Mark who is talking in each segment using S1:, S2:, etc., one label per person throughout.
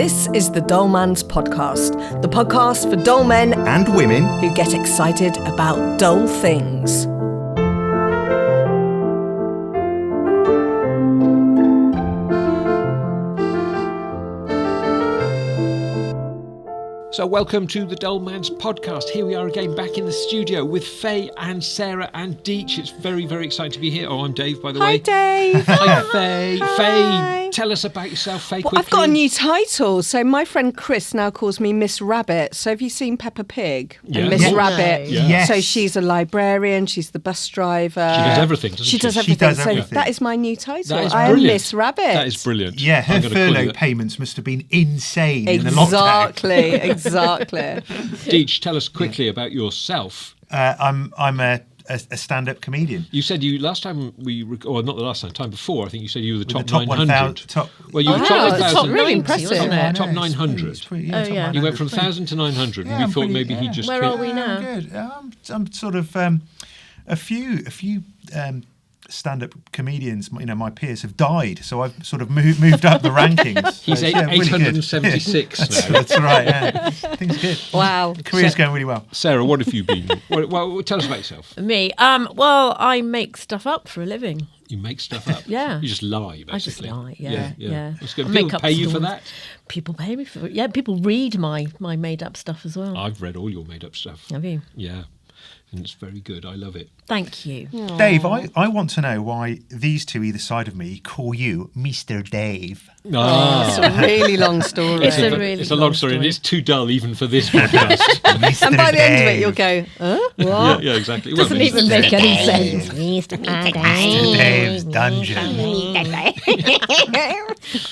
S1: This is the Dull Man's Podcast, the podcast for dull men
S2: and women
S1: who get excited about dull things.
S3: So welcome to the Dull Man's Podcast. Here we are again back in the studio with Faye and Sarah and Deech. It's very, very exciting to be here. Oh, I'm Dave, by the way.
S1: Hi, Dave.
S3: Hi, Faye.
S1: Hi.
S3: Faye, tell us about yourself, Faye, quickly.
S1: I've got a new title. So my friend Chris now calls me Miss Rabbit. So have you seen Peppa Pig?
S3: Yeah.
S1: And Miss
S3: Yeah.
S1: Rabbit.
S3: Yeah.
S2: Yes.
S1: So she's a librarian, she's the bus driver.
S3: She does everything, doesn't she?
S1: She does
S2: She
S1: everything.
S2: does
S1: So
S2: everything.
S1: that is my new title.
S3: That is
S1: I am
S3: brilliant.
S1: Miss Rabbit.
S3: That is brilliant.
S2: Yeah, her
S3: I'm gonna call you
S2: furlough
S3: that.
S2: payments must have been insane in the lockdown.
S1: Exactly.
S3: Deech, tell us quickly about yourself.
S2: I'm a stand-up comedian.
S3: You said you last time not the last time before. I think you said you were the top
S2: top
S3: 900.
S2: 1,000 top-
S3: Well, you were
S1: Wow,
S3: top
S1: that's
S3: 1,000.
S1: really
S4: 90,
S1: impressive.
S4: wasn't it?
S3: Top
S2: It's
S3: 900.
S2: pretty,
S4: Oh, yeah.
S3: You went from 1,000 to 900, and
S2: Yeah,
S3: we
S2: I'm
S3: thought
S2: pretty-
S3: maybe
S2: yeah.
S3: he just.
S4: Where are we now?
S2: I'm good. I'm sort of a few stand-up comedians, my peers have died, so I've sort of moved up the rankings.
S3: He's
S2: So it's, really good.
S3: 876 now.
S2: That's right. Yeah. Things are good.
S1: Wow.
S2: The career's going really well.
S3: Sarah, what have you been? Well, tell us about yourself.
S4: Me? Well, I make stuff up for a living.
S3: You make stuff up.
S4: Yeah.
S3: You just lie, basically.
S4: I just lie, yeah.
S3: That's good.
S4: I
S3: People
S4: make up
S3: pay you for
S4: stories.
S3: that?
S4: People pay me for it. Yeah, people read my made-up stuff as well.
S3: I've read all your made-up stuff.
S4: Have you?
S3: Yeah. And it's very good. I love it.
S4: Thank you.
S2: Dave, I want to know why these two either side of me call you Mr. Dave.
S1: It's a really long story.
S4: It's a really
S3: It's a long story, and it's too dull even for this podcast.
S2: Mr.
S1: And by the end of it,
S2: Dave.
S1: you'll go, huh?
S3: yeah, yeah, exactly. It won't
S4: Doesn't
S3: be-
S4: even make any sense.
S2: Mr. Dave's dungeon.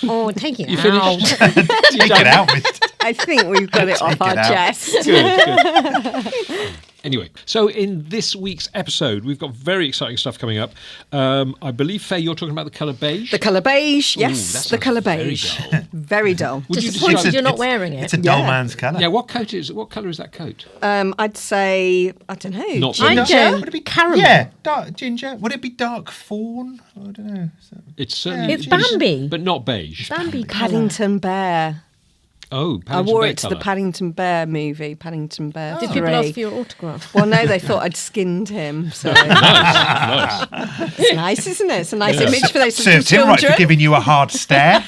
S4: Oh, take it
S3: You
S4: out.
S3: finished?
S2: Take it out, Mr.
S1: I think we've got it off
S2: Take
S1: our
S2: it out.
S1: chest.
S3: Good. Anyway, so in this week's episode, we've got very exciting stuff coming up. I believe, Faye, you're talking about the colour beige.
S1: The colour beige,
S3: Ooh, that
S1: yes, the
S3: sounds
S1: colour
S3: very
S1: beige.
S3: dull.
S1: Very dull.
S3: Would you
S4: Disappointed
S3: describe-
S4: you're not wearing it.
S2: It's a dull
S1: Yeah.
S2: man's colour.
S3: Yeah, what colour is that coat?
S1: I'd say, I don't know.
S3: Not
S1: ginger?
S4: Ginger.
S2: Would it be
S4: Caramel.
S2: Yeah, dark ginger. Would it be dark fawn? I don't know.
S3: It's certainly...
S4: It's Bambi.
S3: But not beige.
S4: Bambi colour.
S1: Paddington Bear.
S3: Oh,
S1: I wore it to the
S3: colour.
S1: Paddington Bear movie, Paddington Bear
S4: Did
S1: 3.
S4: people ask for your autograph?
S1: Well, no, they thought I'd skinned him. So
S3: Nice.
S1: it's nice, isn't it? It's a nice image for those little
S2: Served him right for
S1: children.
S2: giving you a hard stare.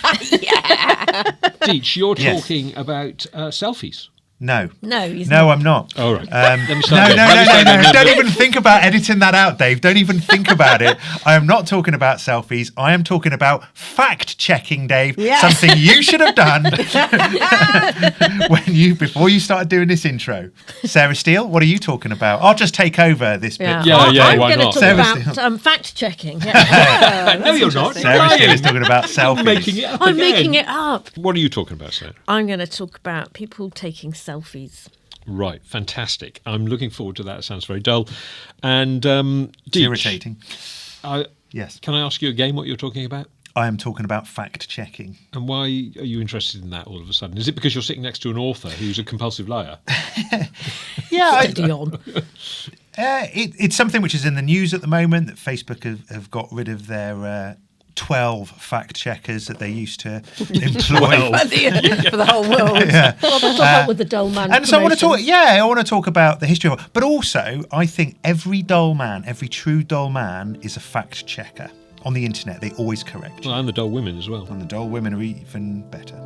S3: Deech, you're
S2: Yes.
S3: talking about selfies.
S2: No.
S4: No, he's
S2: No, I'm not.
S3: All right.
S2: Let
S3: me
S2: no,
S3: start
S2: no,
S3: again. Let me start
S2: no.
S3: again.
S2: Don't even think about editing that out, Dave. Don't even think about it. I am not talking about selfies. I am talking about fact-checking, Dave.
S1: Yes.
S2: Something you should have done before you started doing this intro. Sarah Steele, what are you talking about? I'll just take over this bit.
S4: Yeah,
S3: Yeah,
S4: I'm
S3: why
S4: going to
S3: not?
S4: talk
S2: Sarah
S4: about fact-checking. Yeah.
S3: No, you're not.
S2: Sarah Steele is talking about selfies.
S3: Making it up
S4: I'm
S3: again.
S4: making it up.
S3: What are you talking about, Sarah?
S4: I'm going to talk about people taking selfies.
S3: Right, fantastic. I'm looking forward to that. It sounds very dull. And
S2: It's
S3: Deech,
S2: irritating. Yes.
S3: Can I ask you again what you're talking about?
S2: I am talking about fact-checking.
S3: And why are you interested in that all of a sudden? Is it because you're sitting next to an author who's a compulsive liar?
S2: Yeah,
S4: Steady on.
S2: it's something which is in the news at the moment that Facebook have got rid of their 12 fact checkers that they used to employ.
S1: For the whole world.
S2: Yeah.
S4: Well, that'll help with the dull man.
S2: And so I want
S4: promotion.
S2: to talk about the history of it. But also, I think every true dull man is a fact checker. On the internet, they always correct you.
S3: Well, and the dull women as well.
S2: And the dull women are even better.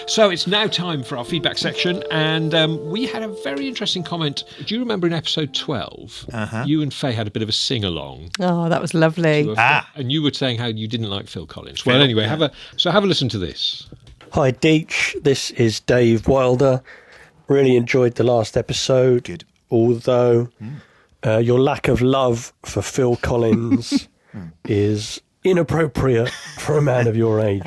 S3: So it's now time for our feedback section, and we had a very interesting comment. Do you remember in episode 12, you and Faye had a bit of a sing-along?
S1: Oh, that was lovely.
S3: And you were saying how you didn't like Phil Collins. Well, anyway, have a listen to this.
S5: Hi Deech, this is Dave Wilder. Really enjoyed the last episode.
S2: Good.
S5: Although your lack of love for Phil Collins is inappropriate for a man of your age.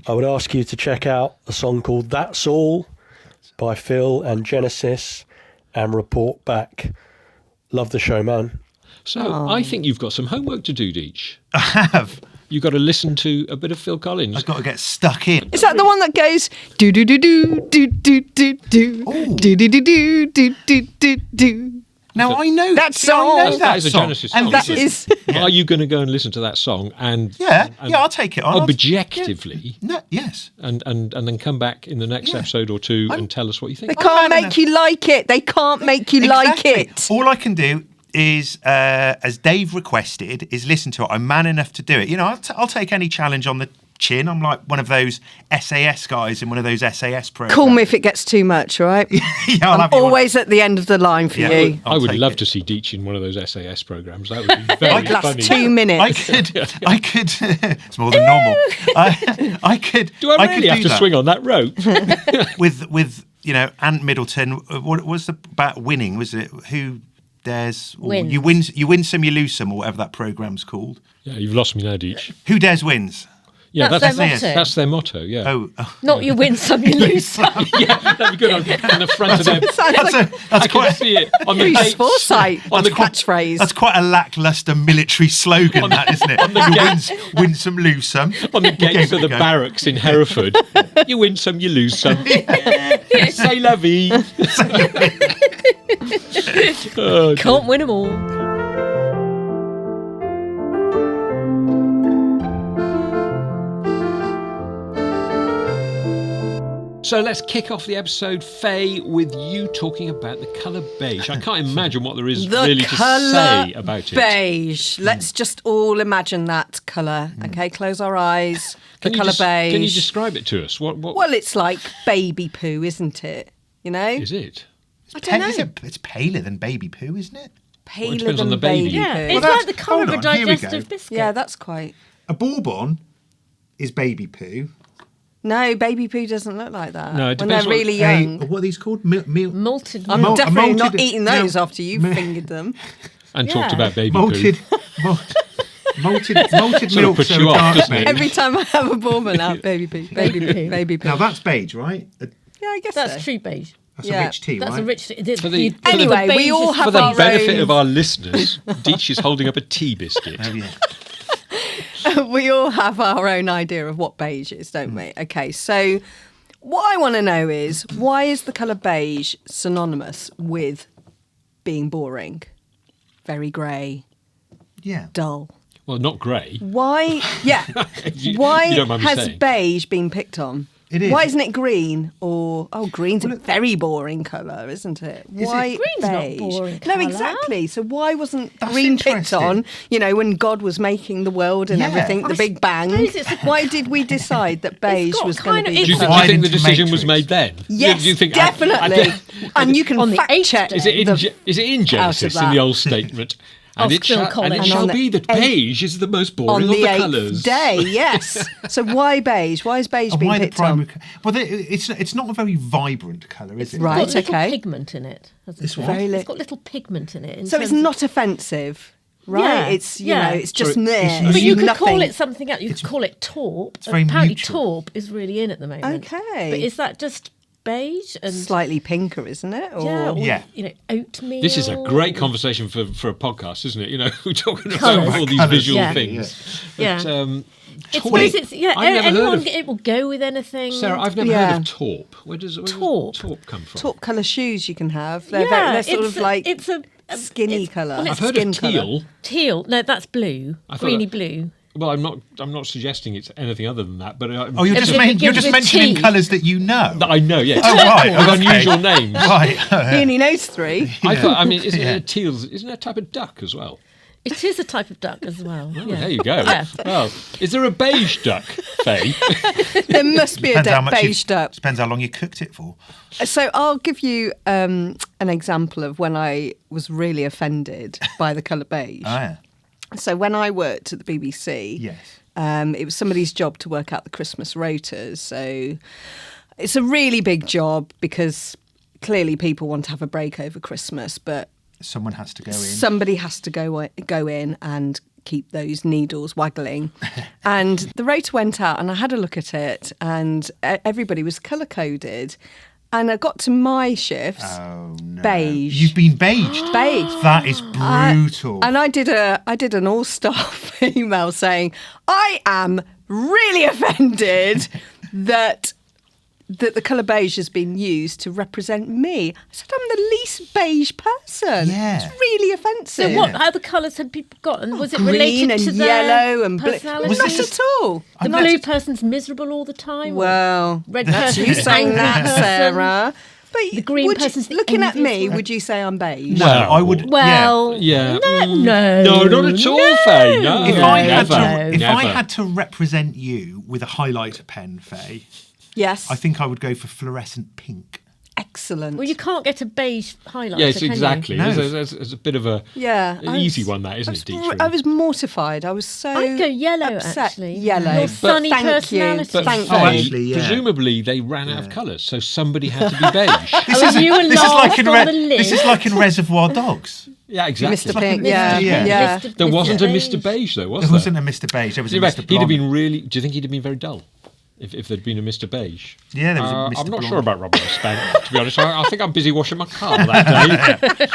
S5: I would ask you to check out a song called That's All by Phil and Genesis and report back. Love the show, man.
S3: So I think you've got some homework to do, Deech.
S2: I have.
S3: You've got to listen to a bit of Phil Collins.
S2: I've got to get stuck in.
S1: Is that the one that goes do do do do do do do do do do do do do do do do?
S2: Now I know
S1: That
S2: see, I know
S1: song.
S2: that
S3: is a
S2: song.
S3: Genesis
S2: and
S3: song,
S2: this
S3: isn't
S2: is
S3: Are you going to go and listen to that song and
S2: I'll take it on.
S3: objectively
S2: Yes.
S3: and then come back in the next episode or two and tell us what you
S1: They
S3: think?
S1: can't
S2: man
S1: make you like it. They can't make you like it.
S2: All I can do is, as Dave requested, is listen to it. I'm man enough to do it. You know, I'll take any challenge on the chin. I'm like one of those SAS guys in one of those SAS programs.
S1: Call me if it gets too much, right?
S2: I'll
S1: I'm
S2: have you on.
S1: always at the end of the line for you.
S3: I would
S2: take
S3: love
S2: it.
S3: to see Deech in one of those SAS programs. That would be very
S1: Like last
S3: funny.
S1: 2 minutes.
S2: I could. It's more than normal. I could.
S3: Do I
S2: could
S3: really have
S2: do
S3: to
S2: that.
S3: swing on that rope?
S2: with you know Ant Middleton? What was the about winning? Was it who dares? Or
S4: Wins.
S2: you win some, you lose some, or whatever that program's called.
S3: Yeah, you've lost me now, Deech.
S2: Who dares wins.
S3: Yeah,
S4: That's their
S2: that's
S4: motto.
S3: That's their motto, yeah.
S2: Oh,
S4: Not you win some, you lose some.
S3: Yeah, that'd be good on the front of them.
S2: that's
S3: I can
S2: quite.
S3: see it on the
S1: Who's
S3: gates.
S1: foresight?
S3: On the
S1: catchphrase.
S2: That's quite a lackluster military slogan, that isn't it? You win some, lose some.
S3: On the gates of the
S2: Go.
S3: barracks in Hereford. You win some, you lose some. Say la vie. Oh, dear.
S4: Can't win them all.
S3: So let's kick off the episode, Faye, with you talking about the colour beige. I can't imagine what there is
S1: The
S3: really to
S1: colour
S3: say about it.
S1: beige. Let's just all imagine that colour. Okay, close our eyes. The colour beige.
S3: Can you describe it to us? What
S1: Well, it's like baby poo, isn't it? You know?
S3: is it?
S1: I don't know.
S2: It's paler than baby poo, isn't it?
S1: Paler
S3: depends
S1: than
S3: on the baby.
S4: Yeah,
S1: poo.
S4: it's
S2: that's-
S4: like the colour of a
S2: hold on, here we go.
S4: digestive biscuit.
S1: Yeah, that's quite...
S2: A bourbon is baby poo.
S1: No, baby poo doesn't look like that.
S3: No, it
S1: when they're
S3: depends what-
S1: really
S2: A,
S1: young.
S2: what are these called?
S4: Malted
S1: I'm
S4: milk.
S1: definitely
S2: malted-
S1: not eating those
S2: no,
S1: after you've
S2: mi-
S1: fingered them.
S3: And
S4: Yeah.
S3: talked about baby
S2: malted,
S3: poo.
S2: malted
S3: Sort of
S2: milk.
S3: puts
S2: so
S3: you off,
S2: dark
S3: doesn't it?
S2: beige.
S1: Every time I have a bourbon out, baby poo, baby poo, baby poo.
S2: Now that's beige, right?
S1: Yeah, I guess
S4: That's
S1: so.
S4: true beige.
S2: That's
S1: Yeah.
S2: a rich tea,
S4: That's
S2: right?
S4: a rich.
S3: For the-
S1: Anyway, we
S4: beige
S1: all
S4: is-
S1: have
S3: For the
S1: our
S3: benefit
S1: own-
S3: of our listeners, Deech is holding up a tea biscuit.
S2: Oh, yeah.
S1: We all have our own idea of what beige is, don't we? Okay, so what I want to know is, why is the colour beige synonymous with being boring, very grey,
S2: Yeah.
S1: dull?
S3: Well, not grey.
S1: Why? Yeah.
S3: You
S1: Why
S3: don't mind me
S1: has
S3: saying.
S1: beige been picked on?
S2: It is.
S1: Why isn't it green? Or green's a very boring colour, isn't it? Why
S4: Green's not
S1: beige?
S4: boring
S1: No,
S4: colour.
S1: exactly. So why wasn't
S2: That's
S1: green picked
S2: interesting.
S1: on? You know, when God was making the world and
S2: Yeah.
S1: everything,
S2: I
S1: the Big Bang.
S4: suppose it's a-
S1: Why did we decide that beige
S4: got
S1: was going
S4: kind
S1: to
S4: of-
S1: be?
S3: Do you,
S1: the
S3: think,
S1: colour?
S3: do you think the
S2: Into
S3: decision was
S2: Matrix.
S3: made then?
S1: Yes,
S3: Do you think,
S1: definitely. And you can
S4: On the
S1: fact
S4: eighth
S1: check.
S4: day.
S3: Is it in,
S1: the-
S3: is it in Genesis, in
S1: that.
S3: the old statement? And
S4: Of
S3: it,
S4: Phil
S3: shall, and
S4: Collins.
S3: it
S4: And
S3: shall
S1: on the
S3: be that
S1: eighth-
S3: beige is the most
S1: on
S3: boring of
S1: the
S3: the
S1: 8th
S3: colours.
S1: day, yes. So why beige? Why is beige
S2: And
S1: being
S2: why the
S1: picked
S2: primary?
S1: on?
S2: Well, it's not a very vibrant colour, is it?
S1: Right.
S4: It's got little
S1: okay.
S4: pigment in it. hasn't
S2: It's
S4: it?
S2: what?
S1: Very
S4: It's
S1: li-
S4: got little pigment in it. in
S1: So it's
S4: terms of-
S1: not offensive, right?
S4: Yeah,
S1: It's
S4: yeah.
S1: it's just
S2: So
S1: there.
S2: it's-
S1: It's
S4: But you could
S1: nothing.
S4: call it something else. You could call it taupe.
S2: very
S4: Apparently,
S2: neutral.
S4: taupe is really in at the moment.
S1: Okay.
S4: But is that just beige and
S1: slightly pinker, isn't it? Or
S4: yeah, or,
S2: Yeah.
S4: you know, oatmeal?
S3: This is a great conversation for a podcast, isn't it? You know, we're talking about
S4: Colours.
S3: all these
S2: Colours,
S3: visual
S4: yeah.
S3: things.
S4: Yeah.
S3: But,
S4: I
S3: taupe.
S4: suppose it's
S3: I've never heard
S4: anyone.
S3: of,
S4: It will go with anything.
S3: Sarah, I've never
S1: Yeah.
S3: heard of taupe. Where does
S4: Taupe.
S3: taupe come from?
S1: taupe colour shoes you can have. They're,
S4: yeah,
S1: they're sort
S4: it's
S1: of like
S4: it's a
S1: skinny
S4: it's-
S1: colour.
S4: well,
S3: I've
S4: it's
S3: heard
S1: skin
S3: of
S1: colour.
S3: teal.
S4: teal. No, that's blue.
S3: I thought
S4: Greeny
S3: that-
S4: blue.
S3: Well, I'm not suggesting it's anything other than that, but
S2: Oh, you're
S4: If
S2: just,
S4: it
S2: you're
S4: begins
S2: just
S4: with
S2: mentioning
S4: T.
S2: colours that you know.
S3: that I know, yes.
S2: Oh, right.
S3: With
S2: Okay.
S3: unusual names.
S2: Right.
S1: He only knows 3.
S3: I thought. I mean, isn't
S2: Yeah.
S3: it a teal? Isn't it a type of duck as well?
S4: It is a type of duck as well.
S3: Oh,
S4: yeah.
S3: there you go.
S4: Yeah.
S3: Well, is there a beige duck, Faye?
S1: There must be a
S2: Depends how much
S1: beige duck.
S2: Depends how long you cooked it for.
S1: So I'll give you an example of when I was really offended by the colour beige.
S2: Oh, yeah.
S1: So when I worked at the BBC,
S2: Yes.
S1: it was somebody's job to work out the Christmas rotas. So it's a really big job because clearly people want to have a break over Christmas, but
S2: Someone has to go in.
S1: somebody has to go in and keep those needles waggling. And the rota went out and I had a look at it and everybody was colour-coded. And I got to my shifts,
S2: Oh, no.
S1: beige.
S2: You've been beiged.
S1: beige.
S2: That is brutal.
S1: And I did an all-staff email saying, I am really offended that that the colour beige has been used to represent me. I said I'm the least beige person.
S2: Yeah.
S1: It's really offensive.
S4: So what other colours had people got? And was it
S1: Green
S4: related
S1: and
S4: to their
S1: yellow and blue?
S4: personality?
S1: Well, not at all.
S4: The blue person's miserable all the time.
S1: Well,
S4: red
S1: that's
S4: person's
S1: you saying
S4: angry
S1: that,
S4: person.
S1: Sarah. But
S4: The green
S1: would you-
S4: person's the
S1: looking at me,
S4: envious one.
S1: would you say I'm beige?
S2: No, I would.
S4: Well,
S3: Yeah.
S4: no,
S3: No, not at all, Faye. No.
S2: If I had
S3: Never.
S2: to represent you with a highlighter pen, Faye,
S1: Yes.
S2: I think I would go for fluorescent pink.
S1: Excellent.
S4: well, you can't get a beige highlighter.
S3: Yes,
S4: can you?
S3: exactly.
S2: No.
S3: It's a bit of a
S1: Yeah,
S3: an
S1: I
S3: easy
S1: was-
S3: one, that isn't it, Deech?
S1: I was mortified. I was so
S4: I'd go yellow,
S1: upset.
S4: actually.
S1: Yellow.
S4: Your
S1: But
S4: sunny
S1: thank
S4: personality.
S1: you.
S3: But
S1: Thank
S3: Faye,
S1: you.
S2: actually, yeah.
S3: presumably they ran out of colours, so somebody had to be beige.
S4: You were last on the
S2: This is
S4: list.
S2: like in Reservoir Dogs.
S3: Yeah, exactly.
S1: Mr. Pink, yeah.
S2: Yeah.
S1: Yeah.
S3: There wasn't a Mr. Beige, though, was
S2: There
S3: there?
S2: wasn't a Mr. Beige. There was a
S3: He'd
S2: Mr.
S3: have
S2: Blonde.
S3: been really. Do you think he'd have been very dull if there'd been a Mr. Beige?
S2: Yeah, there was a Mr.
S3: I'm not
S2: Blonde.
S3: sure about Robert Spank, to be honest. I think I'm busy washing my car that day.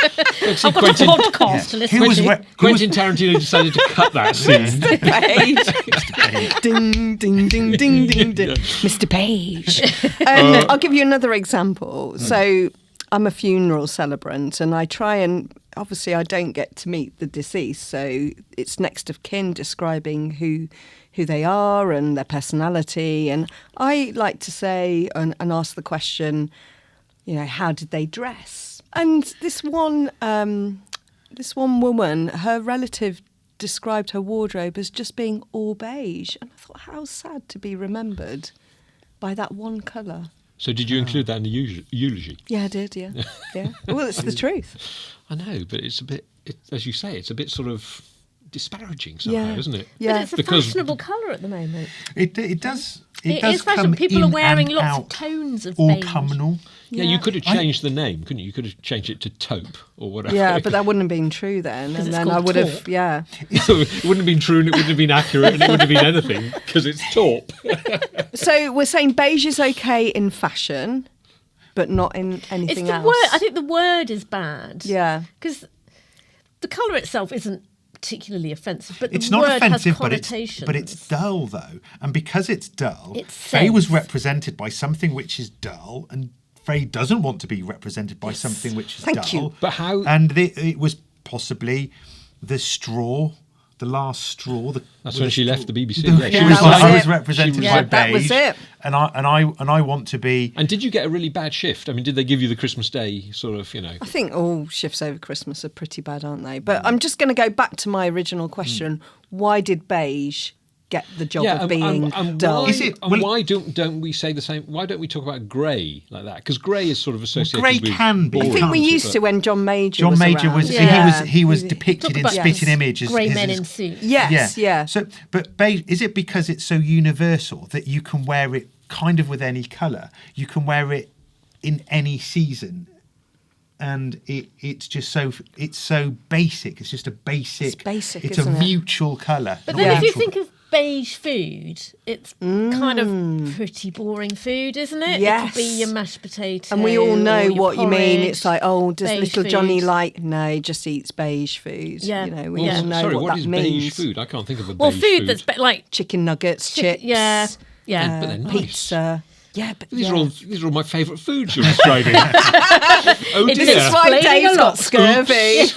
S3: Let's see,
S4: I've got a podcast to listen
S2: Who was
S4: to.
S2: re-
S3: Quentin Tarantino decided to cut that scene.
S1: Beige. Ding, ding, ding, ding, ding, ding. Mr. Beige. I'll give you another example. So I'm a funeral celebrant and I try and, obviously I don't get to meet the deceased, so it's next of kin describing who they are and their personality. And I like to say and ask the question, you know, how did they dress? And this one woman, her relative described her wardrobe as just being all beige. And I thought, how sad to be remembered by that one colour.
S3: So did you include that in the eulogy?
S1: Yeah, I did, yeah. Yeah. Well, it's the truth.
S3: I know, but it's a bit, as you say, it's a bit sort of disparaging somehow, isn't it?
S1: Yeah.
S4: But it's a
S3: Because-
S4: fashionable colour at the moment.
S2: It does.
S4: It
S2: does
S4: is fashion.
S2: come
S4: People are
S2: in
S4: wearing
S2: and
S4: lots of
S2: out
S4: tones of beige.
S2: autumnal.
S3: Yeah, you could have changed the name, couldn't you? You could have changed it to Taupe or whatever.
S1: Yeah, but that wouldn't have been true then. And
S4: it's
S1: then I
S4: called
S1: would have,
S4: taupe.
S1: yeah.
S3: It wouldn't have been true and it wouldn't have been accurate and it wouldn't have been anything because it's taupe.
S1: So we're saying beige is okay in fashion, but not in
S4: It's
S1: anything
S4: the
S1: else.
S4: word. I think the word is bad.
S1: Yeah.
S4: Because the colour itself isn't particularly offensive, but the
S2: It's
S4: word
S2: not offensive,
S4: has connotations.
S2: but it's dull though, and because it's dull,
S4: It's
S2: Faye was
S4: sense.
S2: represented by something which is dull, and Faye doesn't want to be represented by something which is
S1: Thank
S2: dull.
S1: you.
S3: But how-
S2: And it was possibly the straw, the last straw.
S3: That's when she left the BBC.
S2: She
S3: Yeah,
S2: was
S1: that
S2: like,
S1: was
S2: I
S1: it.
S2: was represented
S1: Yeah,
S2: by
S1: that was
S2: beige,
S1: it.
S2: and I want to be.
S3: And did you get a really bad shift? I mean, did they give you the Christmas Day sort of,
S1: I think all shifts over Christmas are pretty bad, aren't they? But I'm just going to go back to my original question. Why did beige get the job of being dull?
S3: Why,
S2: Is it-
S3: and
S2: well-
S3: why don't we say the same? Why don't we talk about grey like that? Because grey is sort of associated
S2: grey
S3: with
S2: can be.
S1: I think
S3: boring,
S1: we used
S3: but-
S1: to when John Major
S2: John
S1: was
S2: Major
S1: around.
S2: was
S1: Yeah.
S2: he was depicted
S4: Talk
S2: in
S4: about
S2: spitting image as
S4: grey
S2: his-
S4: men in suits.
S1: Yes, yeah.
S2: So, but beige, is it because it's so universal that you can wear it kind of with any colour? You can wear it in any season, and it's just so basic. It's just a basic.
S1: It's basic,
S2: It's
S1: isn't
S2: a
S1: it?
S2: mutual colour.
S4: But
S2: not
S4: then if you
S2: neutral.
S4: think of beige food, it's kind of pretty boring food, isn't it? It
S1: Yes.
S4: could be your mashed potato.
S1: And we all
S4: or
S1: know
S4: your
S1: what you mean.
S4: porridge,
S1: It's like, oh, does
S4: beige
S1: little Johnny
S4: food.
S1: like? No, he just eats beige food.
S4: Yeah.
S1: You know, we
S4: Yeah.
S1: all know
S3: Sorry,
S1: what
S3: what
S1: that
S3: is
S1: means.
S3: beige food? I can't think of a
S4: Well,
S3: beige
S4: food that's like
S1: Chicken nuggets, chips.
S4: yeah, yeah.
S3: But they're nice.
S1: Pizza. Yeah, but
S3: These
S1: yeah.
S3: are all my favourite foods you're describing. Oh
S4: It's
S3: dear.
S1: That's why
S4: Explaining
S1: Dave's
S4: a
S1: got
S4: lot.
S1: scurvy.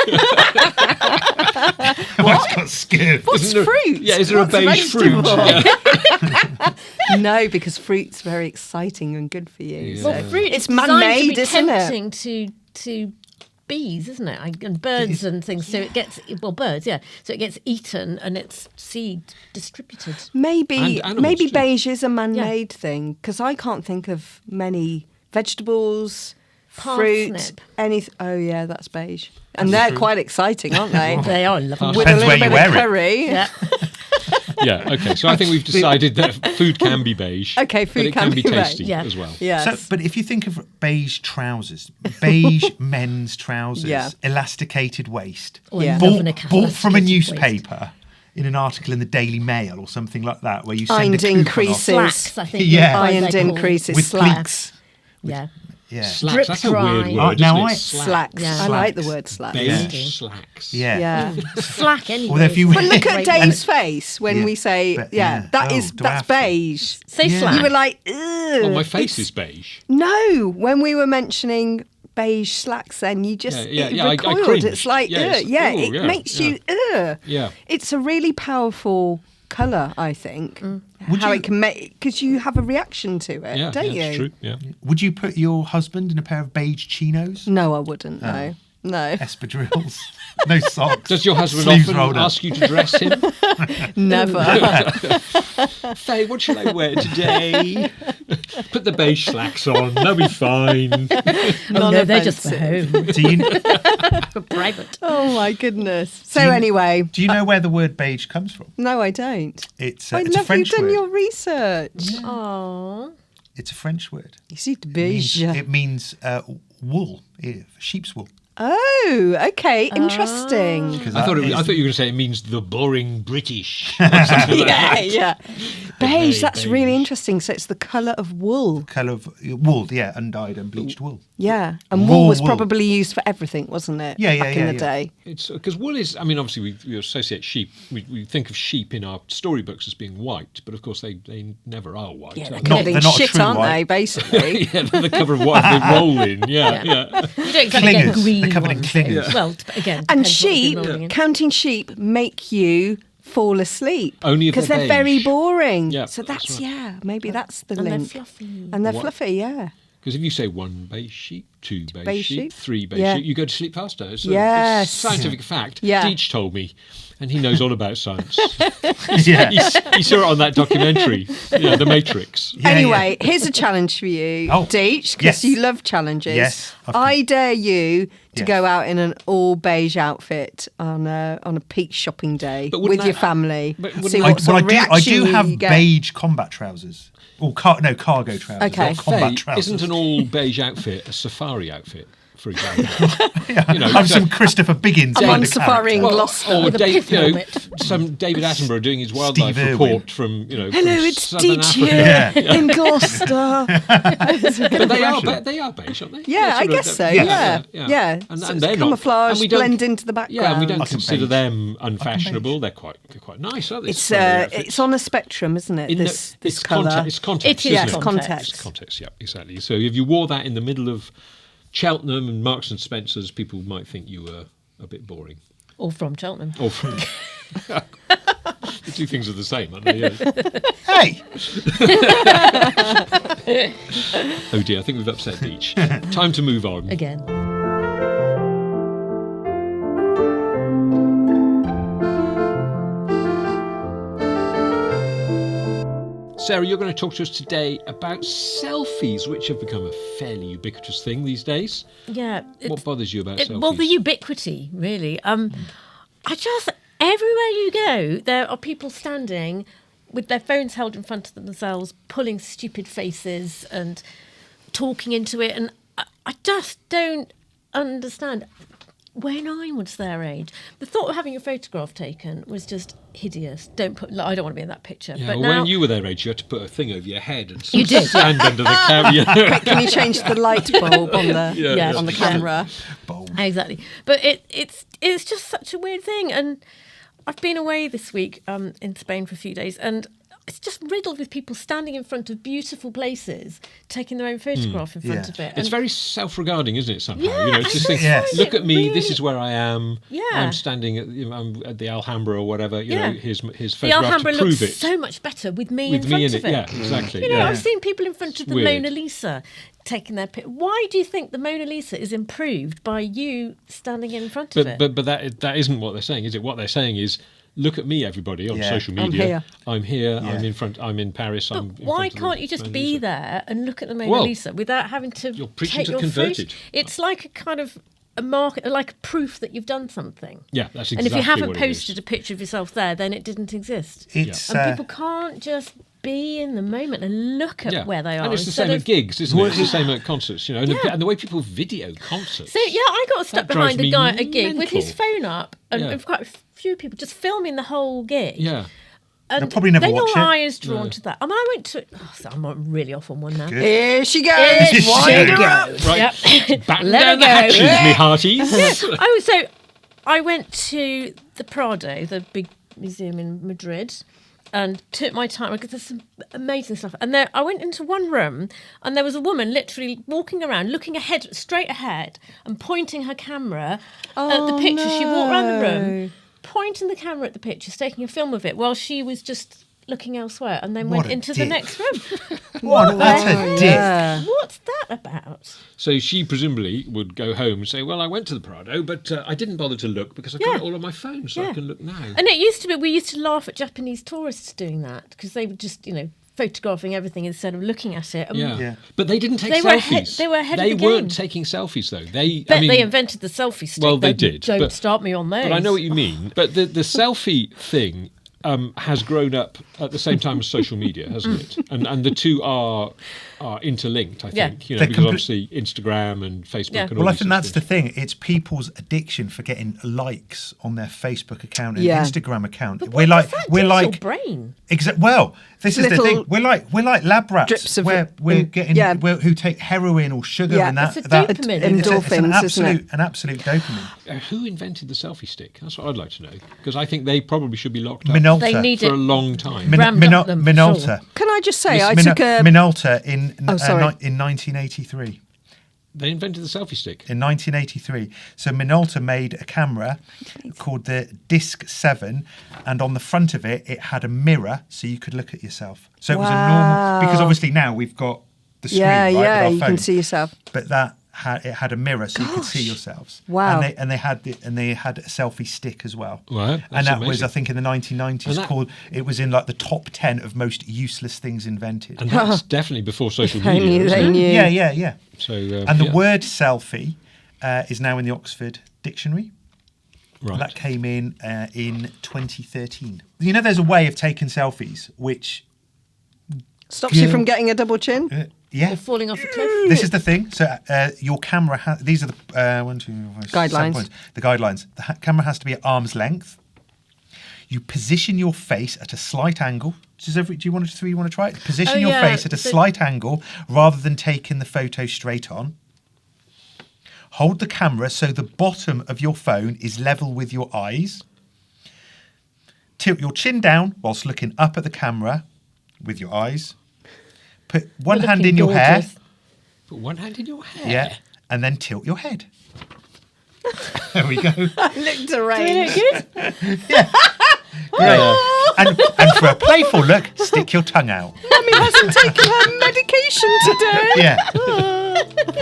S2: What's got scared?
S1: What's
S3: Isn't there-
S1: fruit?
S3: Yeah, is there
S1: What's
S3: a beige fruit?
S1: vegetable? No, because fruit's very exciting and good for you.
S4: Well,
S1: so.
S4: fruit
S1: It's
S4: is designed
S1: man-made,
S4: to be
S1: isn't it?
S4: tempting to bees, isn't it? And birds and things. So it gets birds, yeah. So it gets eaten and its seed distributed.
S1: Maybe
S3: And animals
S1: maybe
S3: too.
S1: beige is a man-made thing because I can't think of many vegetables, fruit,
S4: Parsnip.
S1: anything. Oh yeah, that's beige, and they're quite exciting, aren't they?
S4: They are lovely.
S1: With a
S2: Depends
S1: little
S2: where you
S1: bit
S2: wear
S1: of
S2: it.
S1: curry.
S4: Yeah.
S3: Yeah, okay. So I think we've decided that food can be beige.
S1: Okay,
S3: but
S1: food
S3: it
S1: can
S3: be
S1: be beige.
S3: tasty
S4: Yeah.
S3: as well.
S1: Yes.
S2: So, but if you think of beige trousers, beige men's trousers,
S1: Yeah.
S2: elasticated waist,
S4: Oh, I
S1: Yeah.
S4: love an
S2: bought from a
S4: elasticated
S2: newspaper in an article in the Daily Mail or something like that, where you send
S1: Ironed
S2: a coupon
S1: in creases.
S2: off
S4: Slacks, I think.
S2: Yeah.
S4: are
S1: Ironed
S4: they're
S1: in
S4: called.
S1: creases,
S2: with
S1: slacks.
S2: pleats.
S4: Yeah.
S2: Yeah.
S3: Slacks,
S4: Drip
S3: that's a
S4: dry.
S3: weird word,
S2: Now
S3: isn't
S2: I-
S3: it?
S1: Slacks.
S4: Yeah.
S1: I like the
S2: Slacks.
S1: word slacks.
S3: Beige
S2: Yeah.
S3: slacks.
S2: Yeah.
S1: Yeah.
S4: Slack anyway.
S2: Although if you-
S1: But look at
S4: Great
S1: Dave's
S4: word.
S1: face when
S2: Yeah.
S1: we say,
S2: But,
S1: yeah,
S2: yeah.
S1: that
S2: Oh,
S1: is
S2: do I
S1: that's
S2: have to?
S1: beige.
S4: Say
S2: Yeah.
S4: slack.
S1: You were like, ugh.
S3: Oh, my face
S1: it's-
S3: is beige.
S1: No, when we were mentioning beige slacks, then you just
S3: Yeah,
S1: it
S3: yeah, I
S1: recoiled.
S3: cringed.
S1: It's like,
S3: Yeah,
S1: ugh.
S3: it's-
S1: Yeah,
S3: ooh,
S1: it
S3: yeah,
S1: makes
S3: yeah.
S1: you, ugh.
S3: Yeah.
S1: It's a really powerful colour, I think.
S2: Would
S1: How
S2: you-
S1: it can make, because you have a reaction to it,
S3: Yeah,
S1: don't
S3: yeah,
S1: you?
S3: it's true. Yeah.
S2: Would you put your husband in a pair of beige chinos?
S1: No, I wouldn't. No, no,
S2: Espadrilles. No socks.
S3: Does your husband
S2: Sleeves
S3: often
S2: rolled up.
S3: ask you to dress him?
S1: never.
S3: Faye, what shall I wear today? Put the beige slacks on. They'll be fine.
S4: Oh, no, they're just for
S1: Non-offensive.
S4: home.
S2: Do you,
S4: For private.
S1: Oh my goodness. So
S2: Do you-
S1: anyway,
S2: do you know where the word beige comes from?
S1: no, I don't.
S2: It's
S1: I
S2: a
S1: love
S2: French
S1: you've done
S2: word.
S1: your research.
S4: Aww.
S2: It's a French word.
S1: You see, the
S2: It means,
S1: beige.
S2: it means wool, sheep's wool.
S1: Oh, okay, interesting.
S3: I thought you were going to say it means the boring British. Or something like
S1: Yeah,
S3: that.
S1: yeah. Beige,
S3: Very
S1: that's really
S3: beige.
S1: interesting. So it's the colour of wool.
S2: Colour of wool, yeah, undyed and bleached wool.
S1: Yeah. And
S2: Raw
S1: wool was
S2: wool.
S1: probably used for everything, wasn't it?
S2: Yeah, yeah,
S1: Back in
S2: yeah,
S1: the
S2: yeah.
S1: day.
S3: It's because wool is. I mean, obviously we associate sheep. We think of sheep in our storybooks as being white, but of course they never are white.
S1: Yeah, they're
S3: are
S2: Not-
S1: covered in
S2: they're not
S1: shit,
S2: true
S1: aren't
S2: white.
S1: they, basically?
S3: yeah, they're the cover of what they roll in. Yeah, yeah.
S4: You don't exactly get
S2: Clingers.
S4: green
S2: They're covered in
S4: ones.
S2: clingers.
S4: Well, again,
S1: And
S4: depends what you've
S1: sheep,
S4: been rolling in.
S1: counting sheep, make you fall asleep.
S3: Only if
S1: because
S3: they're
S1: they're very
S3: beige.
S1: boring.
S3: Yeah,
S1: so
S3: that's
S1: that's,
S3: right.
S1: yeah, maybe that's the
S4: And they're
S1: link.
S4: fluffy.
S1: And they're
S3: What?
S1: fluffy, yeah.
S3: Because if you say one beige sheep, two beige,
S1: Beige
S3: sheep,
S1: sheep?
S3: three beige
S1: Yeah.
S3: sheep, you go to sleep faster. It's a
S1: Yes.
S3: scientific fact.
S1: Yeah.
S3: Deech told me, and he knows all about science.
S2: Yeah.
S3: He saw it on that documentary, The Matrix.
S2: Yeah,
S1: Anyway, here's a challenge for you,
S2: Oh,
S1: Deech, because
S2: yes.
S1: you love challenges.
S2: Yes, of
S1: I dare you to
S2: Yes.
S1: go out in an all beige outfit on a peak shopping day
S3: But
S1: with
S3: wouldn't
S1: your
S3: that-
S1: family.
S3: but wouldn't
S1: See
S3: that-
S1: what sort of
S2: I
S1: reaction
S2: do have
S1: you get.
S2: beige combat trousers. Or cargo trousers.
S1: Okay.
S2: Not combat
S3: Faye,
S2: trousers.
S3: isn't an all beige outfit a safari outfit, for example? You know,
S2: I'm
S3: so-
S2: some Christopher Biggins
S1: I'm
S2: kind
S1: on
S2: of
S1: safari in
S2: character.
S1: Gloucester.
S3: or
S4: With a
S3: Dave,
S4: pith helmet.
S3: some David Attenborough doing his wildlife
S2: Steve
S3: report
S2: Irwin.
S3: from
S1: Hello,
S3: from
S1: it's
S3: Southern
S1: Deech
S3: Africa.
S1: here in Gloucester.
S3: But they are beige, aren't they?
S1: Yeah,
S3: They're
S1: I
S3: sort of-
S1: guess so.
S3: yeah,
S1: Yeah.
S3: And
S1: So it's
S3: they're not-
S1: camouflage,
S3: and we don't-
S1: blend into the background.
S3: Yeah, and we don't
S2: I can
S3: consider
S2: beige.
S3: them unfashionable. They're quite nice, aren't they?
S1: It's
S3: safari outfits?
S1: it's on a spectrum, isn't it?
S3: In the-
S1: This
S3: it's
S1: colour.
S3: It's context.
S4: It is
S3: isn't
S1: Yes, context.
S3: It's context. Yeah, exactly. So if you wore that in the middle of Cheltenham and Marks and Spencers, people might think you were a bit boring.
S4: Or from Cheltenham.
S3: Or from the two things are the same, aren't they? Yeah.
S2: Hey!
S3: Oh dear, I think we've upset Deech. Time to move on.
S4: Again.
S3: Sarah, you're going to talk to us today about selfies, which have become a fairly ubiquitous thing these days.
S4: Yeah.
S3: What bothers you about selfies?
S4: Well, the ubiquity, really. I just, everywhere you go, there are people standing with their phones held in front of themselves, pulling stupid faces and talking into it. And I just don't understand. When I was their age, the thought of having a photograph taken was just hideous. I don't want to be in that picture.
S3: Yeah,
S4: but
S3: well,
S4: now,
S3: when you were their age, you had to put a thing over your head and
S4: You did.
S3: stand under the camera.
S1: Can you change the light bulb on the
S4: Yeah.
S1: on the camera?
S4: Exactly. But it's just such a weird thing. And I've been away this week in Spain for a few days, and it's just riddled with people standing in front of beautiful places, taking their own photograph in front
S2: Yeah.
S4: of it.
S3: It's
S4: And
S3: very self-regarding, isn't it? Somehow,
S4: Yeah,
S3: you know, it's just think,
S2: Yes.
S3: look at me.
S4: Really-
S3: This is where I am.
S4: Yeah.
S3: I'm standing at, I'm at the Alhambra or whatever. You know, his
S4: the
S3: photograph
S4: Alhambra
S3: to prove
S4: looks
S3: it
S4: so much better with me
S3: with
S4: in front
S3: me in
S4: of
S3: it.
S4: it.
S3: Yeah, exactly.
S4: You know,
S3: yeah.
S4: I've seen people in front of the
S3: weird.
S4: Mona Lisa taking their picture. Why do you think the Mona Lisa is improved by you standing in front of it?
S3: But that isn't what they're saying, is it? What they're saying is, look at me, everybody, on
S2: Yeah.
S3: social
S1: I'm
S3: media.
S1: here.
S3: I'm here.
S2: Yeah.
S3: I'm in front. I'm in Paris. I'm.
S4: But
S3: in
S4: why
S3: front of the
S4: can't you just
S3: Mona
S4: be
S3: Lisa.
S4: there and look at the Mona
S3: Well,
S4: Lisa without having to
S3: you're preaching
S4: take
S3: to
S4: your
S3: converted.
S4: photo? It's like a kind of a mark, like a proof that you've done something.
S3: Yeah, that's exactly.
S4: And if you haven't
S3: what it is.
S4: posted a picture of yourself there, then it didn't exist.
S2: It's
S4: And people can't just be in the moment and look at where they are.
S3: And it's the
S4: instead
S3: same
S4: of-
S3: at gigs, isn't it? It's the same at concerts, you know, and, and the way people video concerts.
S4: So yeah, I got stuck
S3: That drives
S4: behind a
S3: me
S4: guy at a gig with his
S3: mental.
S4: phone up, and
S3: Yeah.
S4: quite a few people just filming the whole gig.
S3: Yeah.
S4: And
S2: They'll probably never
S4: then
S2: watch
S4: your
S2: it.
S4: eye is drawn to that. I mean, I went to. Oh, so I'm really off on one now.
S2: Good.
S1: Here she goes.
S4: It's
S1: Wind
S2: Here
S1: her up.
S3: Right.
S4: Yep.
S3: Batten
S4: Let
S3: down
S4: her
S3: the
S4: go.
S3: hatches, me hearties.
S4: So I went to the Prado, the big museum in Madrid, and took my time because there's some amazing stuff. And there, I went into one room, and there was a woman literally walking around, looking straight ahead, and pointing her camera at the picture. She walked around the room, pointing the camera at the pictures, taking a film of it, while she was just looking elsewhere, and then
S2: What
S4: went
S2: a
S4: into the
S2: dick.
S4: next room.
S2: What a dick.
S1: Yeah.
S4: What's that about?
S3: So she presumably would go home and say, well, I went to the Prado, but I didn't bother to look because I got
S4: Yeah.
S3: it all on my phone, so I
S4: Yeah.
S3: can look now.
S4: And it used to be, we used to laugh at Japanese tourists doing that because they were just, photographing everything instead of looking at it. And
S3: Yeah.
S2: Yeah.
S3: But they didn't take
S4: They were
S3: selfies.
S4: they were ahead of
S3: They
S4: the
S3: weren't
S4: game.
S3: taking selfies, though.
S4: They invented the selfie stick.
S3: Well, they did,
S4: Don't
S3: but-
S4: start me on those.
S3: But I know what you mean. But the selfie thing has grown up at the same time as social media, hasn't it? And the two are interlinked, I
S4: Yeah.
S3: think.
S2: They're
S3: Because
S2: comple-
S3: obviously Instagram and Facebook
S4: Yeah.
S3: and all
S2: Well, I
S3: these
S2: think
S3: sorts
S2: that's
S3: of
S2: the thing. It's people's addiction for getting likes on their Facebook account and
S1: Yeah.
S2: Instagram account.
S4: But
S2: we're
S4: what
S2: like,
S4: does that
S2: we're
S4: do to
S2: like,
S4: your brain.
S2: Well, this is the
S1: Little
S2: thing. We're like lab rats.
S1: drips of
S2: where
S1: it-
S2: we're getting
S1: yeah.
S2: who take heroin or sugar
S1: Yeah.
S2: and that.
S4: It's a
S2: that
S4: dopamine.
S2: it's an
S1: Endorphins, isn't it?
S2: absolute dopamine.
S3: Who invented the selfie stick? That's what I'd like to know. Because I think they probably should be locked up
S2: Minolta.
S4: They need
S3: for
S4: it.
S3: a long time.
S4: Rammed up them,
S2: Minolta.
S4: sure.
S1: Can I just say,
S2: Yes,
S1: I took a.
S2: Minolta in
S1: sorry.
S2: in 1983.
S3: They invented the selfie stick.
S2: In 1983. So Minolta made a camera called the Disc 7, and on the front of it, it had a mirror so you could look at yourself. So it was a normal, because obviously now we've got the screen,
S1: Yeah,
S2: right,
S1: yeah,
S2: with our
S1: you can
S2: phones.
S1: see yourself.
S2: But it had a mirror so you could see yourselves.
S1: Wow.
S2: And they had a selfie stick as well.
S3: Wow, that's
S2: and that was,
S3: amazing.
S2: I think, in the 1990s. It was in like the top 10 of most useless things invented.
S3: And that's definitely before social
S1: They
S3: media.
S1: knew,
S3: isn't
S1: they
S3: it?
S1: knew.
S2: Yeah.
S3: So,
S2: And the
S3: yeah.
S2: word selfie is now in the Oxford Dictionary.
S3: Right.
S2: That came in 2013. You know, there's a way of taking selfies which,
S1: Stops you from getting a double chin.
S2: yeah.
S4: Or falling off a cliff.
S2: This is the thing. So your camera has. These are the 1, 2, 5, 6, 7
S1: Guidelines.
S2: points. The guidelines. The camera has to be at arm's length. You position your face at a slight angle. Do you want to try it? Position your face at a slight angle rather than taking the photo straight on. Hold the camera so the bottom of your phone is level with your eyes. Tilt your chin down whilst looking up at the camera with your eyes. Put one
S4: You're
S2: hand
S4: looking
S2: in your hair.
S4: gorgeous.
S3: Put one hand in your hair.
S2: Yeah. And then tilt your head. There we go.
S1: Look deranged.
S4: Good.
S2: Great. And for a playful look, stick your tongue out.
S1: Mummy hasn't taken her medication today.
S2: Yeah.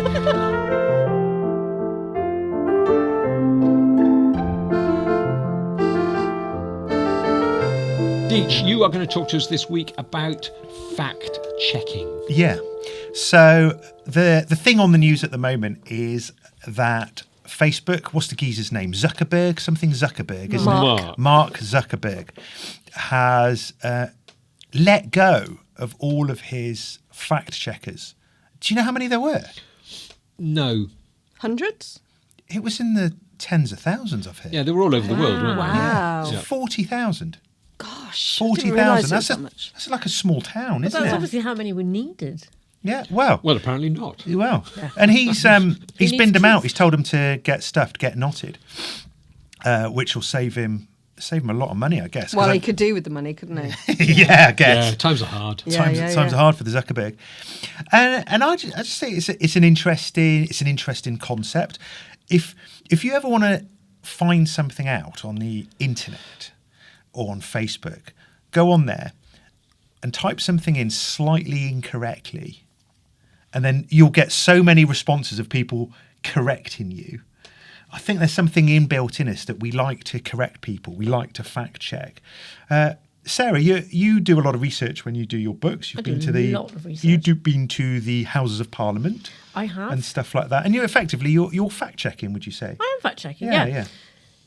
S3: Deech, you are going to talk to us this week about fact checking.
S2: Yeah. So the thing on the news at the moment is that Facebook, what's the geezer's name? Something Zuckerberg, isn't
S3: Mark.
S2: it? Mark Zuckerberg has let go of all of his fact checkers. Do you know how many there were?
S3: No.
S1: Hundreds?
S2: It was in the tens of thousands of here.
S3: Yeah, they were all over the world, weren't they?
S1: Wow.
S3: Yeah.
S2: 40,000.
S1: Gosh. I didn't
S2: 40,000.
S1: realise it was
S2: That's
S1: that much.
S2: that's like a small town,
S4: But
S2: isn't
S4: that's
S2: it?
S4: obviously how many were needed.
S2: Yeah. Well.
S3: Well, apparently not.
S2: Well, and he's
S4: needs
S2: binned them
S4: keys.
S2: out. He's told him to get stuffed, get knotted, which will save him a lot of money, I guess. 'cause
S1: Well, he could do with the money, couldn't he?
S2: yeah, I guess.
S3: Yeah, times are hard.
S1: Yeah,
S2: Times are hard for the Zuckerberg, and I just think it's an interesting concept. If you ever want to find something out on the internet or on Facebook, go on there and type something in slightly incorrectly, and then you'll get so many responses of people correcting you. I think there's something inbuilt in us that we like to correct people. We like to fact check. Sarah, you do a lot of research when you do your books. You've
S4: I
S2: been
S4: do
S2: to the
S4: a lot of research.
S2: you've been to the Houses of Parliament
S4: I have.
S2: and stuff like that. And you're fact checking, would you say?
S4: I am fact checking.
S2: Yeah,
S4: Yeah.
S2: yeah.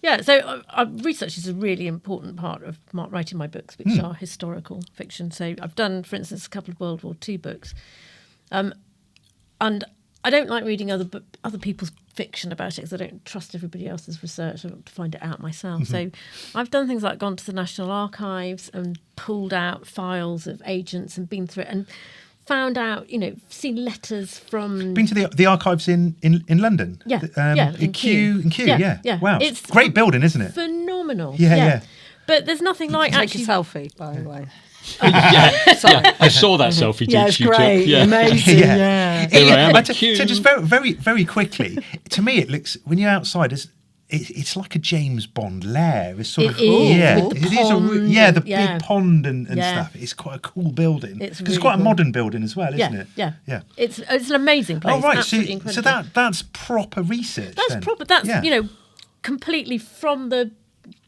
S4: Yeah, so research is a really important part of writing my books, which are historical fiction. So I've done, for instance, a couple of World War II books. And I don't like reading other people's fiction about it because I don't trust everybody else's research. I want to find it out myself. So I've done things like gone to the National Archives and pulled out files of agents and been through it and found out, seen letters from...
S2: Been to the archives in London?
S4: Yeah,
S2: in Kew,
S4: yeah.
S2: Wow,
S4: It's
S2: great building, isn't it?
S4: Phenomenal.
S2: Yeah.
S4: But there's nothing like
S1: Take
S4: actually...
S1: a selfie, by the way.
S3: I saw that selfie.
S1: Yeah, it's
S3: you
S1: great.
S3: took. Yeah.
S1: Amazing.
S2: Yeah.
S3: Here I am at
S2: So
S3: Kew.
S2: just very, very quickly, to me, it looks, when you're outside, it's like a James Bond lair. It's sort
S4: It
S2: of
S4: is, with the
S2: it is
S4: pond
S2: the
S4: and-
S2: big pond and
S4: Yeah.
S2: stuff. It's quite a cool building.
S4: It's
S2: It's
S4: really
S2: quite a
S4: cool.
S2: modern building as well, isn't it?
S4: Yeah.
S2: Yeah.
S4: It's an amazing place.
S2: Oh right,
S4: Absolutely
S2: so
S4: incredible.
S2: that's proper research.
S4: That's
S2: then.
S4: proper. That's
S2: Yeah.
S4: completely from the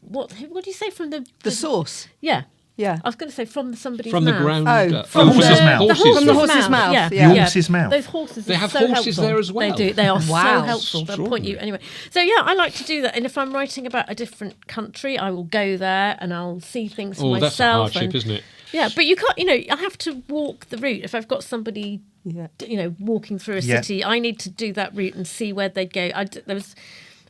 S4: what do you say from
S1: The source.
S4: Yeah.
S1: Yeah.
S4: I was going to say from somebody's
S3: From the
S4: mouth.
S3: ground.
S1: Oh,
S2: from the
S3: horses'
S2: mouth.
S3: horses.
S1: From the horse's mouth.
S4: Yeah.
S2: The horse's mouth.
S4: Those horses.
S3: They
S4: are
S3: have
S4: so
S3: horses
S4: helpful.
S3: there as well.
S4: They do. They are
S1: Wow.
S4: so helpful. They'll point you anyway. So I like to do that. And if I'm writing about a different country, I will go there and I'll see things for
S3: Oh, that's a
S4: myself.
S3: hardship, isn't it?
S4: Yeah, but you can't. I have to walk the route. If I've got somebody, walking through a
S2: Yeah.
S4: city, I need to do that route and see where they'd go. There was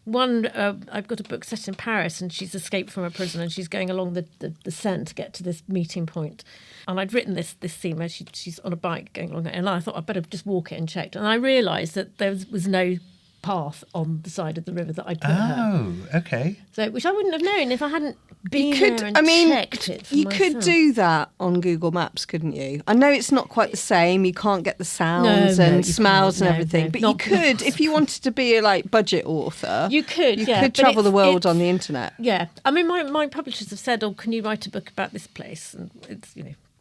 S4: one. I've got a book set in Paris, and she's escaped from a prison, and she's going along the Seine to get to this meeting point. And I'd written this scene where she's on a bike going along, and I thought I'd better just walk it and checked. And I realised that there was no path on the side of the river that I'd put her.
S2: Oh, okay.
S4: So, which I wouldn't have known if I hadn't been
S1: You could,
S4: there and
S1: I mean,
S4: checked it for
S1: you
S4: myself.
S1: could do that on Google Maps, couldn't you? I know it's not quite the same. You can't get the sounds
S4: No,
S1: and
S4: you
S1: smells
S4: can't.
S1: and
S4: No,
S1: everything,
S4: no,
S1: but
S4: not
S1: you could, if you wanted to be a budget author.
S4: You could,
S1: You
S4: yeah,
S1: could
S4: but
S1: travel the world
S4: it's-
S1: on the internet.
S4: Yeah, I mean, my publishers have said, "Oh, can you write a book about this place?" And it's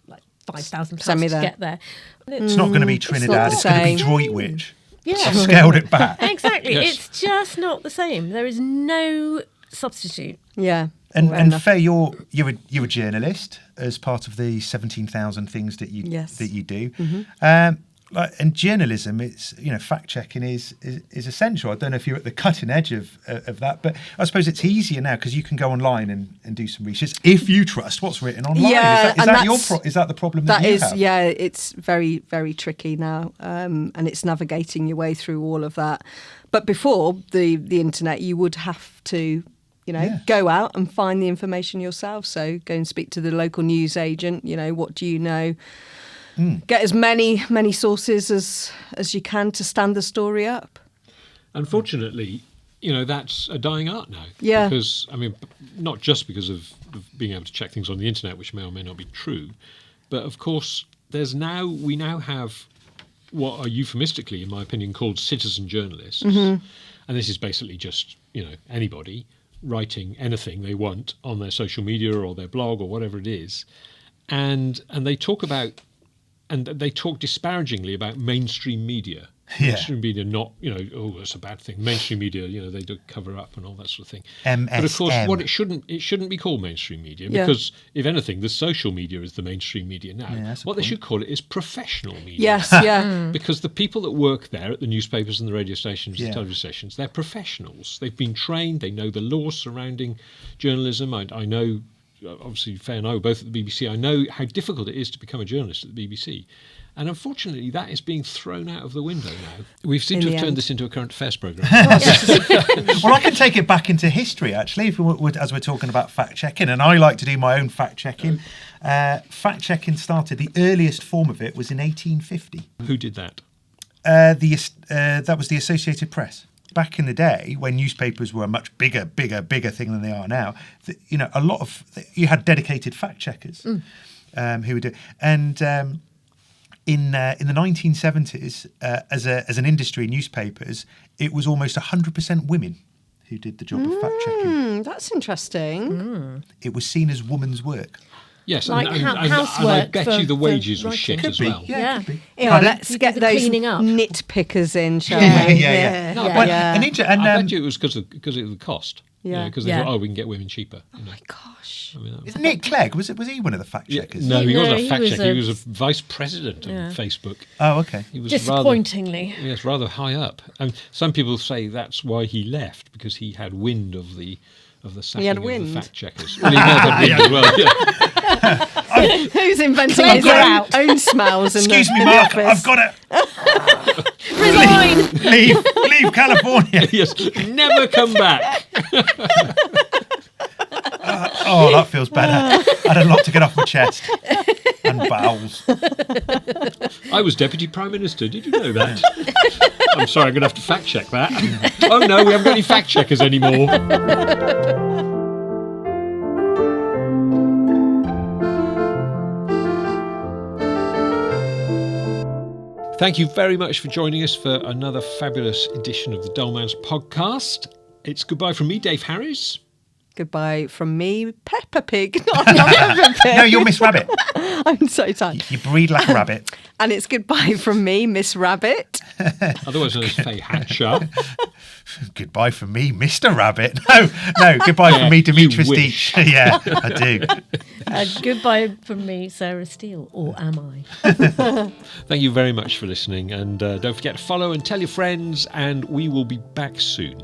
S4: like £5,000
S1: Send me
S4: to
S1: there.
S4: get there.
S2: It's not going to be Trinidad.
S1: the
S2: It's going to be
S1: same.
S2: Droitwich.
S4: Yeah,
S2: I've scaled it back.
S4: exactly.
S3: Yes.
S4: It's just not the same. There is no substitute.
S1: Yeah.
S2: And
S1: Fair enough.
S2: Faye, you're a journalist as part of the 17,000 things that you
S1: Yes.
S2: do. And journalism, it's fact checking is essential. I don't know if you're at the cutting edge of that, but I suppose it's easier now because you can go online and do some research if you trust what's written online.
S1: Yeah,
S2: is
S1: and
S2: that your
S1: that's-
S2: is that the problem that
S1: That
S2: you
S1: is,
S2: have?
S1: yeah, it's very, very tricky now, and it's navigating your way through all of that. But before the internet, you would have to, go out and find the information yourself. So go and speak to the local news agent. What do you know? Get as many sources as you can to stand the story up.
S3: Unfortunately, that's a dying art now.
S1: Yeah.
S3: Because, not just because of being able to check things on the internet, which may or may not be true, but of course, we now have what are euphemistically, in my opinion, called citizen journalists. And this is basically just, anybody writing anything they want on their social media or their blog or whatever it is. And they talk disparagingly about mainstream media.
S2: Yeah.
S3: Mainstream media, not, it's a bad thing. Mainstream media, they do cover up and all that sort of thing.
S2: MSM.
S3: But of course, it shouldn't be called mainstream media
S1: Yeah.
S3: because, if anything, the social media is the mainstream media now.
S2: Yeah, that's a
S3: What they
S2: point.
S3: should call it is professional media.
S1: Yes, yeah.
S3: Because the people that work there at the newspapers and the radio stations,
S2: Yeah.
S3: the television stations, they're professionals. They've been trained. They know the laws surrounding journalism. I know, obviously, Faye and I were both at the BBC. I know how difficult it is to become a journalist at the BBC. And unfortunately, that is being thrown out of the window now. We seem
S1: In
S3: to
S1: the
S3: have turned
S1: end.
S3: this into a current affairs programme.
S2: Well, I can take it back into history, actually, if as we're talking about fact-checking, and I like to do my own fact-checking. Fact-checking started, the earliest form of it was in 1850.
S3: Who did that?
S2: That was the Associated Press. Back in the day, when newspapers were a much bigger thing than they are now, you had dedicated fact-checkers who would do, and in the 1970s, as an industry, newspapers, it was almost 100% women who did the job of fact-checking.
S1: That's interesting.
S2: It was seen as woman's work.
S3: Yes,
S4: Like
S3: and I
S4: housework
S3: bet
S4: for-
S3: you the
S4: for
S3: wages were
S4: writing.
S3: shit
S2: Could
S3: as
S2: be,
S3: well.
S4: Yeah.
S2: could be.
S1: Yeah,
S2: Pardon?
S1: let's
S4: You
S1: get
S4: do the
S1: those
S4: cleaning up.
S1: nitpickers in, shall
S2: Yeah,
S1: we?
S2: yeah.
S3: No,
S1: yeah.
S3: I bet you it was because of the cost.
S1: Yeah.
S3: Because they
S4: Yeah.
S3: thought, we can get women cheaper.
S1: Oh my gosh.
S2: Is Nick Clegg, was he one of the fact-checkers?
S3: No, he wasn't
S4: No,
S3: a fact
S4: he was
S3: checker. He
S4: a-
S3: was a vice president of
S4: Yeah.
S3: Facebook.
S2: Oh, okay.
S3: He was
S4: Disappointingly.
S3: rather high up. And some people say that's why he left, because he had wind of the sacking
S1: had
S3: of
S1: wind?
S3: the fact checkers. Well, he had wind as well. Yeah.
S1: Who's inventing
S4: Clegg,
S1: his
S4: you're
S1: own,
S4: out.
S1: own smells?
S2: Excuse me,
S1: in
S2: Mark,
S1: the
S2: I've
S1: office?
S2: got
S4: Resign.
S2: Leave California.
S3: Yes, never come back.
S2: Oh, that feels better. I had a lot to get off my chest and bowels.
S3: I was Deputy Prime Minister. Did you know that? I'm sorry, I'm going to have to fact check that. Oh no, we haven't got any fact checkers anymore. Thank you very much for joining us for another fabulous edition of the Dollman's podcast. It's goodbye from me, Dave Harries.
S1: Goodbye from me, Peppa Pig. Not Peppa Pig.
S2: No, you're Miss Rabbit.
S1: I'm so tired.
S2: You breed like a rabbit.
S1: And it's goodbye from me, Miss Rabbit.
S3: Otherwise known as Faye Hatcher.
S2: Goodbye from me, Mr. Rabbit. No, goodbye from me, Demitris Deech. Yeah, I do.
S4: Goodbye from me, Sarah Steele, or am I?
S3: Thank you very much for listening, and don't forget to follow and tell your friends, and we will be back soon.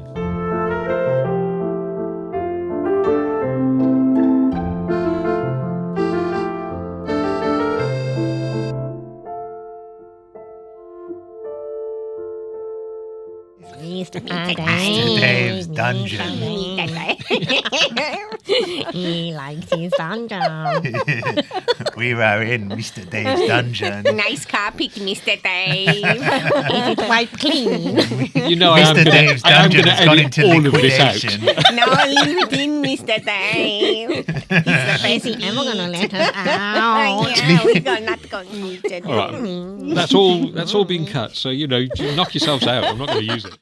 S2: Mr. Dave's Dungeon.
S4: He likes his dungeon.
S2: We are in Mr. Dave's Dungeon.
S6: Nice carpet, Mr. Dave.
S4: Is it wiped clean?
S3: You know,
S2: Mr. Dave's Dungeon has gone into
S3: all of this out.
S2: liquidation.
S6: No, leave it in, Mr. Dave. He's the best.
S4: Is he ever going to let her out?
S6: Yeah, we're not going to, Mr. Dave.
S3: All right, that's all been cut. So knock yourselves out. I'm not going to use it.